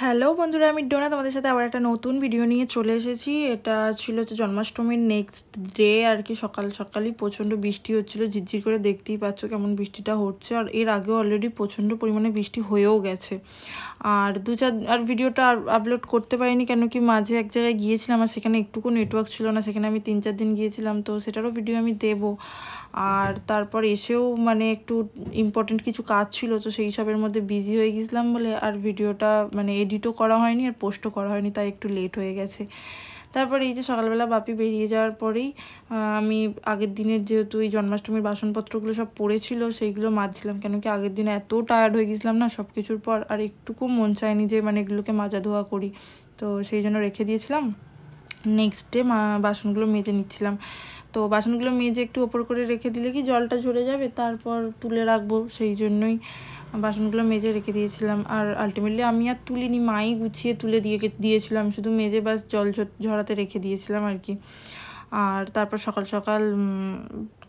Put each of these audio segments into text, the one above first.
Hello বন্ধুরা, আমি ডোনা তোমাদের সাথে আবার একটা নতুন ভিডিও নিয়ে চলে এসেছি। এটা ছিল হচ্ছে জন্মাষ্টমীর নেক্সট ডে আর কি। সকাল সকালই প্রচণ্ড বৃষ্টি হচ্ছিল, ঝিরঝির করে, দেখতেই পাচ্ছ কেমন বৃষ্টিটা হচ্ছে। আর এর আগেও অলরেডি প্রচণ্ড পরিমাণে বৃষ্টি হয়েও গেছে। আর আর ভিডিওটা আপলোড করতে পারিনি, কেন কি মাঝে এক জায়গায় গিয়েছিলাম আর সেখানে একটুকু নেটওয়ার্ক ছিল না। সেখানে আমি 3-4 দিন গিয়েছিলাম, তো সেটারও ভিডিও আমি দেবো। আর তারপর এসেও মানে একটু ইম্পর্টেন্ট কিছু কাজ ছিল, তো সেই সবের মধ্যে বিজি হয়ে গেছিলাম বলে আর ভিডিওটা মানে এডিটও করা হয়নি আর পোস্টও করা হয়নি, তাই একটু লেট হয়ে গেছে। তারপর এই যে সকালবেলা বাপি বেরিয়ে যাওয়ার পরেই আমি আগের দিনের যেহেতু এই জন্মাষ্টমীর বাসনপত্রগুলো সব পড়েছিল সেইগুলো মাজছিলাম, কেন কি আগের দিনে এত টায়ার্ড হয়ে গেছিলাম না সব কিছুর পর, আর একটুকু মন চায়নি যে মানে এগুলোকে মাজা ধোয়া করি, তো সেই জন্য রেখে দিয়েছিলাম। নেক্সট ডে বাসনগুলো মেজে নিচ্ছিলাম। তো বাসনগুলো মেজে একটু ওপর করে রেখে দিলে কি জলটা ঝরে যাবে, তারপর তুলে রাখবো, সেই জন্যই বাসনগুলো মেজে রেখে দিয়েছিলাম। আর আলটিমেটলি আমি আর তুলিনি, মাই গুছিয়ে তুলে দিয়েছিলাম, আমি শুধু মেজে বাস জল ঝরাতে রেখে দিয়েছিলাম আর কি। আর তারপর সকাল সকাল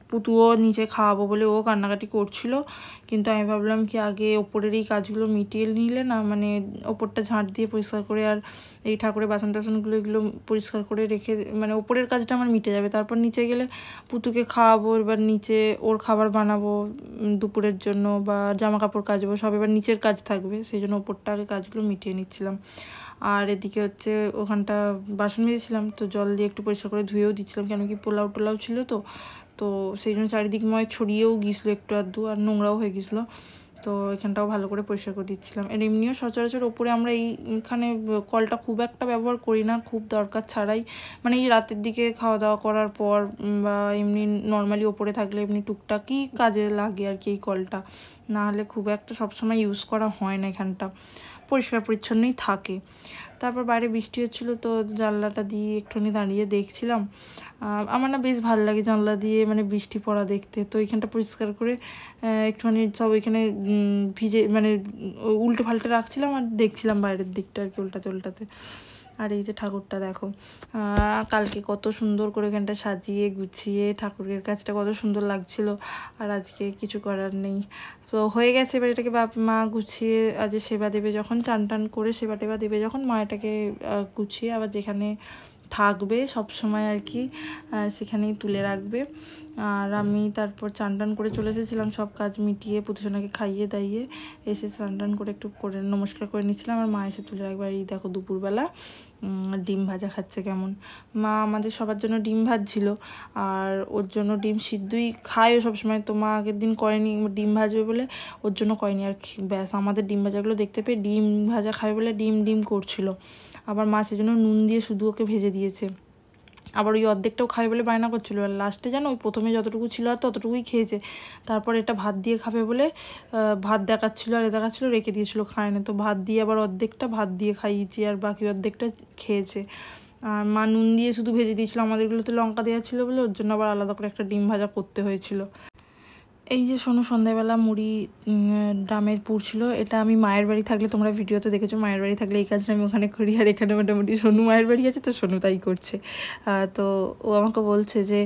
পুতুও নিচে খাওয়াবো বলে ও কান্নাকাটি করছিল, কিন্তু আমি ভাবলাম কি আগে ওপরের এই কাজগুলো মিটিয়ে নিলে না, মানে ওপরটা ঝাঁট দিয়ে পরিষ্কার করে আর এই ঠাকুরের বাসন টাসনগুলো এগুলো পরিষ্কার করে রেখে, মানে ওপরের কাজটা আমার মিটে যাবে। তারপর নিচে গেলে পুতুকে খাওয়াবো, এবার নিচে ওর খাবার বানাবো দুপুরের জন্য, বা জামা কাপড় কাচবো, সব এবার নিচের কাজ থাকবে, সেই জন্য ওপরটা আগে কাজগুলো মিটিয়ে নিচ্ছিলাম। আর এদিকে হচ্ছে ওখানটা বাসন মেজেছিলাম, তো জল দিয়ে একটু পরিষ্কার করে ধুয়েও দিচ্ছিলাম, কেন কি পোলাও টোলাও ছিল, তো সেই জন্য চারিদিকময় ছড়িয়েও গিয়েছিলো একটু আধটু, আর নোংরাও হয়ে গেছিলো, তো এখানটাও ভালো করে পরিষ্কার করে দিচ্ছিলাম। আর এমনিও সচরাচর ওপরে আমরা এইখানে কলটা খুব একটা ব্যবহার করি না, খুব দরকার ছাড়াই, মানে এই রাতের দিকে খাওয়া দাওয়া করার পর বা এমনি নর্মালি ওপরে থাকলে এমনি টুকটাকই কাজে লাগে আর কি এই কলটা, না হলে খুব একটা সবসময় ইউজ করা হয় না, এখানটা পরিষ্কার পরিচ্ছন্নই থাকে। তারপর বাইরে বৃষ্টি হচ্ছিলো, তো জানলাটা দিয়ে একটুখানি দাঁড়িয়ে দেখছিলাম। আমার না বেশ ভালো লাগে জানলা দিয়ে মানে বৃষ্টি পড়া দেখতে, তো এইখানটা পরিষ্কার করে একটুখানি সব ওইখানে ভিজে মানে উল্টে পাল্টে রাখছিলাম আর দেখছিলাম বাইরের দিকটা আর কি, উল্টাতে উল্টাতে। আর এই যে ঠাকুরটা দেখো, কালকে কত সুন্দর করে এখানটা সাজিয়ে গুছিয়ে ঠাকুরের কাজটা কত সুন্দর লাগছিল, আর আজকে কিছু করার নেই, তো হয়ে গেছে। এবার এটাকে মা গুছিয়ে আজ সেবা দেবে যখন, চান টান করে সেবা টেবা দেবে যখন, মা এটাকে গুছিয়ে আবার যেখানে থাকবে সব সময় আর কি সেখানেই তুলে রাখবে। আর আমি তারপর চান টান করে চলে এসেছিলাম, সব কাজ মিটিয়ে পুতুসোনাকে খাইয়ে দাইয়ে এসে স্নান টান করে একটু করে নমস্কার করে নিচ্ছিলাম, আর মা এসে তুলে রাখবে। আর এই দেখো দুপুরবেলা ডিম ভাজা খাচ্ছে কেমন, মা আমাদের সবার জন্য ডিম ভাজছিল, আর ওর জন্য ডিম সিদ্ধই খায়ও সবসময়, তো মা আগের দিন করেনি ডিম ভাজবে বলে ওর জন্য করেনি, আর ব্যাস আমাদের ডিম ভাজাগুলো দেখতে পেয়ে ডিম ভাজা খাবে বলে ডিম করছিল, আবার মা সেজন্য নুন দিয়ে শুধু ওকে ভেজে দিয়েছে। আবার ওই অর্ধেকটাও খাবে বলে বায়না করছিলো, আর লাস্টে জানো ওই প্রথমে যতটুকু ছিল আর ততটুকুই খেয়েছে, তারপর এটা ভাত দিয়ে খাবে বলে ভাত দেখাচ্ছিলো আর দেখাচ্ছিলো, রেখে দিয়েছিলো, খায় না, তো ভাত দিয়ে আবার অর্ধেকটা ভাত দিয়ে খাইয়েছি আর বাকি অর্ধেকটা খেয়েছে। আর মা নুন দিয়ে শুধু ভেজে দিয়েছিলো, আমাদেরগুলোতে লঙ্কা দেওয়া ছিল বলে ওর জন্য আবার আলাদা করে একটা ডিম ভাজা করতে হয়েছিল। এই যে শোনো, সন্ধ্যাবেলা মুড়ি ডামের পুর ছিল, এটা আমি মায়ের বাড়ি থাকলে তোমরা ভিডিওতে দেখেছো, মায়ের বাড়ি থাকলে এই কাজটা আমি ওখানে করি, আর এখানে মোটামুটি সোনু মায়ের বাড়ি আছে তো সোনু তাই করছে। তো ও আমাকে বলছে যে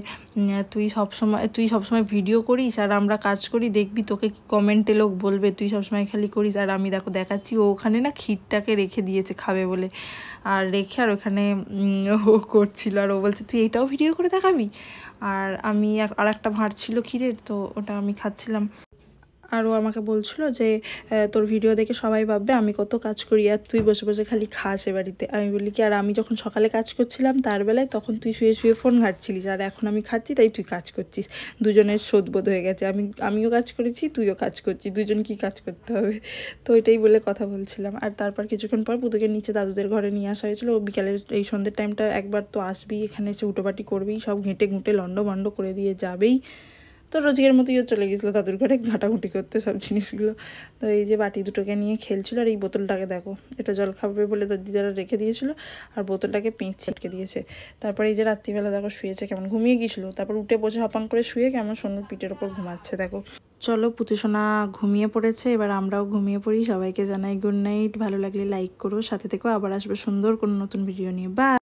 তুই সবসময় ভিডিও করিস আর আমরা কাজ করি, দেখবি তোকে কমেন্টে লোক বলবে তুই সবসময় খালি করিস। আর আমি দেখো দেখাচ্ছি, ও ওখানে না ক্ষীরটাকে রেখে দিয়েছে খাবে বলে, আর রেখে আর ওখানে ও করছিল, আর ও বলছে তুই এটাও ভিডিও করে দেখাবি। আর আমি আর একটা ভাঁড় ছিল ক্ষীরের, তো ওটা আমি খাচ্ছিলাম। আর ও আমাকে বলছিল যে তোর ভিডিও দেখে সবাই ভাববে আমি কত কাজ করি আর তুই বসে বসে খালি খাস এ বাড়িতে। আমি বলি কি, আর আমি যখন সকালে কাজ করছিলাম তার বেলায় তখন তুই শুয়ে শুয়ে ফোন ঘাঁটছিলিস, আর এখন আমি খাচ্ছি তাই তুই কাজ করছিস, দুজনের শোধবোধ হয়ে গেছে, আমিও কাজ করেছি তুইও কাজ করছিস, দুজন কি কাজ করতে হবে, তো এটাই বলে কথা বলছিলাম। আর তারপর কিছুক্ষণ পর পুতুকে নিচে দাদুদের ঘরে নিয়ে আসা হয়েছিল, ও বিকালের এই সন্ধ্যের টাইমটা একবার তো আসবেই, এখানে এসে উটোপাটি করবেই, সব ঘেঁটে ঘুঁটে লন্ড করে দিয়ে যাবেই, তো রোজকের মতোইও চলে গেছিলো দাদুর ঘরে ঘাঁটাঘুঁটি করতে সব জিনিসগুলো। তো এই যে বাটি দুটোকে নিয়ে খেলছিল, আর এই বোতলটাকে দেখো, এটা জল খাবে বলে দিদারা রেখে দিয়েছিল, আর বোতলটাকে পেঁচ ছিটকে দিয়েছে। তারপরে এই যে রাত্রিবেলা দেখো শুয়েছে কেমন, ঘুমিয়ে গিয়েছিলো, তারপর উঠে বসে হাঁপাং করে শুয়ে কেমন সোনুর পিঠের ওপর ঘুমাচ্ছে দেখো। চলো পুতুসোনা ঘুমিয়ে পড়েছে, এবার আমরাও ঘুমিয়ে পড়ি। সবাইকে জানাই গুড নাইট, ভালো লাগলে লাইক করো, সাথে থেকো, আবার আসবে সুন্দর কোনো নতুন ভিডিও নিয়ে। বাই।